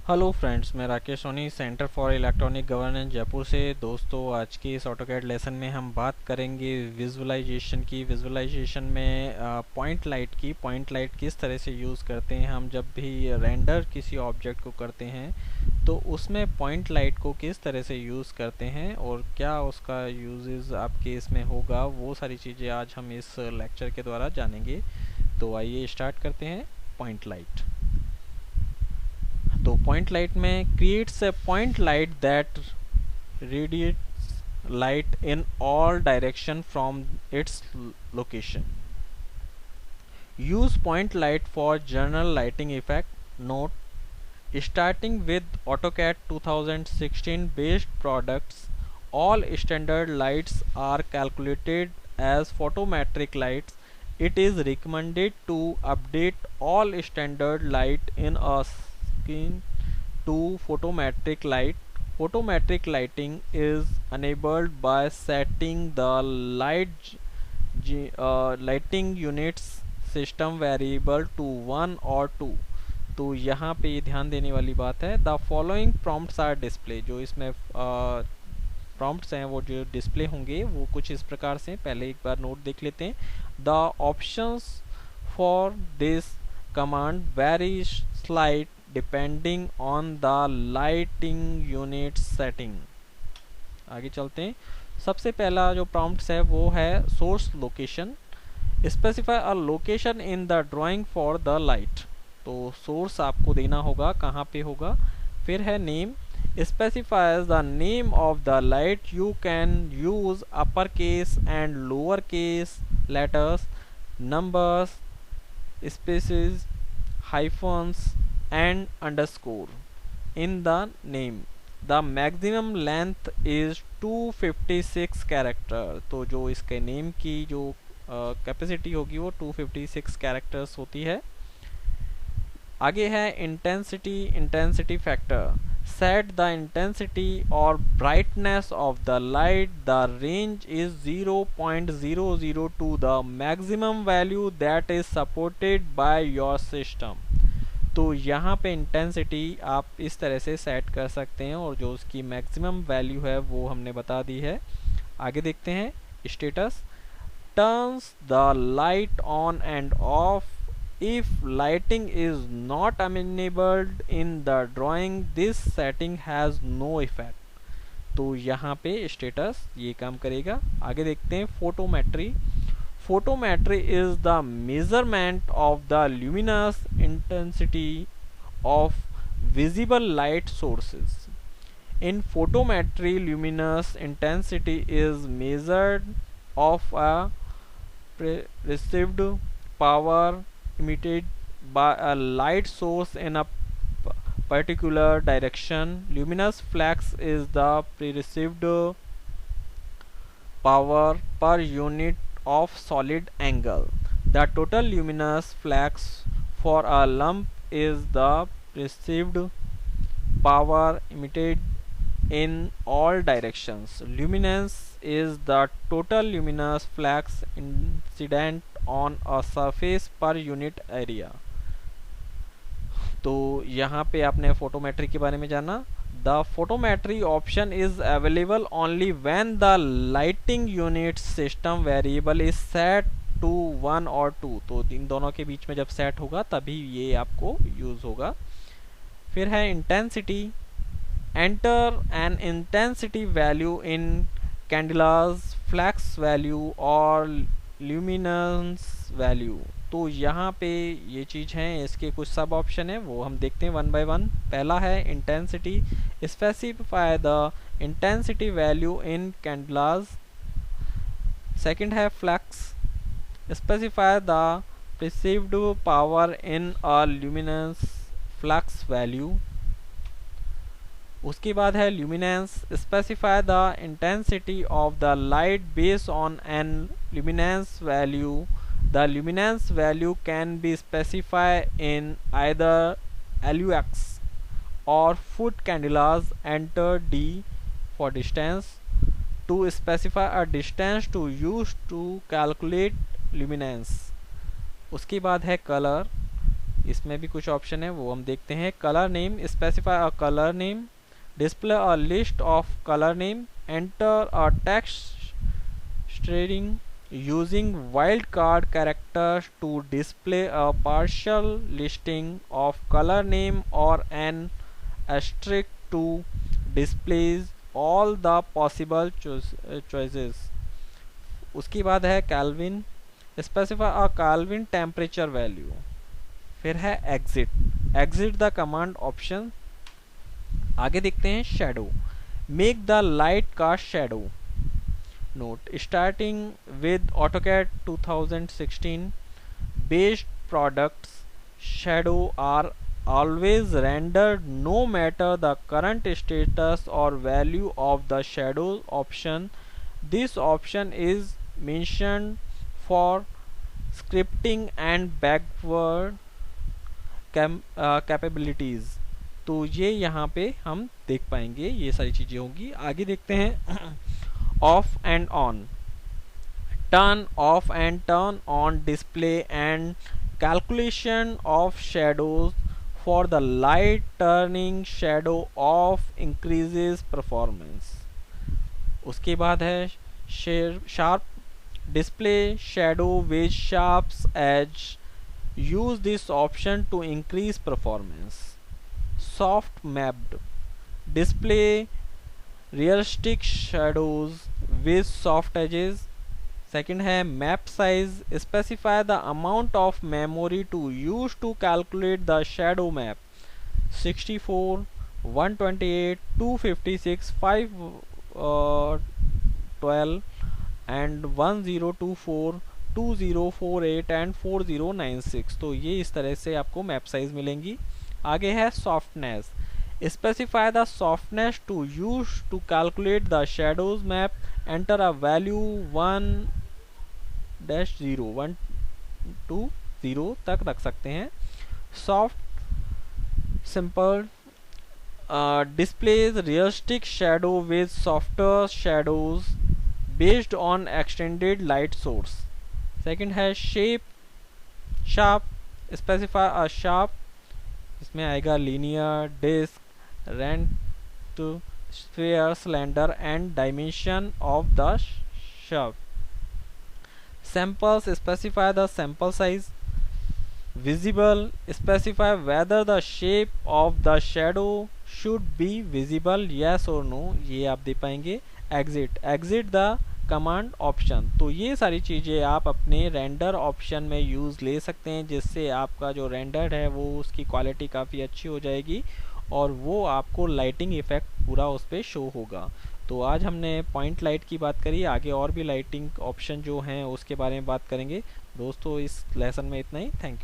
Hello friends, मैं Rakesh Soni centre for electronic governance Jaipur से। दोस्तों, आज के इस ऑटोकैड लेसन में हम बात करेंगे विजुअलाइजेशन की। विजुअलाइजेशन में पॉइंट लाइट की। पॉइंट लाइट किस तरह से यूज़ करते हैं हम जब भी रेंडर किसी ऑब्जेक्ट को करते हैं, तो उसमें पॉइंट लाइट को किस तरह से यूज़ करते हैं और क्या उसका यूजेस आपके इसमें होगा, वो सारी चीज़ें आज हम इस लेक्चर के द्वारा जानेंगे। तो आइए स्टार्ट करते हैं। Point light. तो पॉइंट लाइट में creates a point light that radiates light in all direction from its location. Use point light for general lighting effect. Note: starting with AutoCAD 2016 based products, all standard lights are calculated as photometric lights. It is recommended to update all standard light in a scheme to photometric light. Photometric lighting is enabled by setting the lighting units system variable to 1 or 2. तो यहाँ पे ये ध्यान देने वाली बात है। The following prompts are display. जो इसमें प्रॉम्प्ट्स हैं वो जो डिस्प्ले होंगे वो कुछ इस प्रकार से। पहले एक बार नोट देख लेते हैं। The options for this command very slight depending on the lighting unit setting. आगे चलते हैं। सबसे पहला जो प्रॉम्प्ट्स है वो है source location. Specify a location in the drawing for the light. तो सोर्स आपको देना होगा, कहाँ पे होगा। फिर है name. Specifies the name of the light. You can use upper case and lower case letters, numbers, spaces, hyphens and underscore in the name. The maximum length is 256 character। तो जो इसके नेम की जो कैपेसिटी होगी वो 256 characters होती है। आगे है intensity factor. Set the intensity और brightness of the light. The range is 0.00 to the maximum value that is supported by your system. तो यहाँ पे इंटेंसिटी आप इस तरह से सेट कर सकते हैं और जो उसकी मैक्सिमम वैल्यू है वो हमने बता दी है। आगे देखते हैं status. Turns the light on end of. If lighting is not enabled in the drawing, this setting has no effect। तो यहाँ पे स्टेटस ये काम करेगा। आगे देखते हैं photometry. Photometry is the measurement of the luminous intensity of visible light sources. In photometry, luminous intensity is measured of a received power emitted by a light source in a particular direction. Luminous flux is the perceived power per unit of solid angle. The total luminous flux for a lump is the perceived power emitted in all directions. Luminance is the total luminous flux incident on a surface per unit area। तो यहाँ पे आपने photometry के बारे में जाना। The photometry option is available only when the lighting unit system variable is set to 1 और 2। तो इन दोनों के बीच में जब सेट होगा तभी ये आपको यूज होगा। फिर है intensity. Enter an intensity value in candelas, flux value और ल्यूमिनेंस वैल्यू। तो यहाँ पे ये चीज़ है, इसके कुछ सब ऑप्शन है वो हम देखते हैं वन बाय वन। पहला है intensity. Specify the intensity value in candelas. Second है flux. Specify the perceived power in a luminance flux value. उसके बाद है luminance. Specify the intensity of the light based on an luminance value. The luminance value can be specified in either LUX or foot candelas. Enter D for distance to specify a distance to use to calculate luminance। उसके बाद है colour. इसमें भी कुछ option है, वो हम देखते हैं। Colour name, specify a colour name, display a list of colour name, enter a text string using wildcard characters to display a partial listing of color name or an asterisk to displays all the possible choices। उसके बाद है kelvin, specify a kelvin temperature value. फिर है exit the command option. आगे देखते हैं shadow, make the light का shadow. Note, starting with AutoCAD 2016 based products, shadow are always rendered no matter the current status or value of the shadow option. This option is mentioned for scripting and backward capabilities। तो ये यहाँ पे हम देख पाएंगे, ये सारी चीजें होंगी। आगे देखते हैं off and on, turn off and turn on display and calculation of shadows for the light। turning shadow off increases performance। उसके बाद है sharp, display shadow with sharp edge, use this option to increase performance। soft mapped, display realistic shadows with soft edges। Second है map size, specify the amount of memory to use to calculate the shadow map. 64, 128, 256, 512 and 1024, 2048 and 4096। तो ये इस तरह से आपको map size मिलेंगी। आगे है softness, specify the softness to use to calculate the shadows map, enter a value 1-0 1 to 0 तक रख सकते हैं। soft simple displays realistic shadow with softer shadows based on extended light source। second है sharp, specify a sharp, इसमें आएगा linear, disk, rect, sphere, cylinder and dimension of the shape। Samples, specify the sample size. Visible, specify whether the shape of the shadow should be visible, yes और no, ये आप दे पाएंगे। Exit the command option. तो ये सारी चीज़ें आप अपने रेंडर ऑप्शन में यूज़ ले सकते हैं, जिससे आपका जो रेंडर है वो उसकी क्वालिटी काफ़ी अच्छी हो जाएगी और वो आपको लाइटिंग इफेक्ट पूरा उस पर शो होगा। तो आज हमने पॉइंट लाइट की बात करी, आगे और भी लाइटिंग ऑप्शन जो हैं उसके बारे में बात करेंगे। दोस्तों इस लेसन में इतना ही, थैंक यू।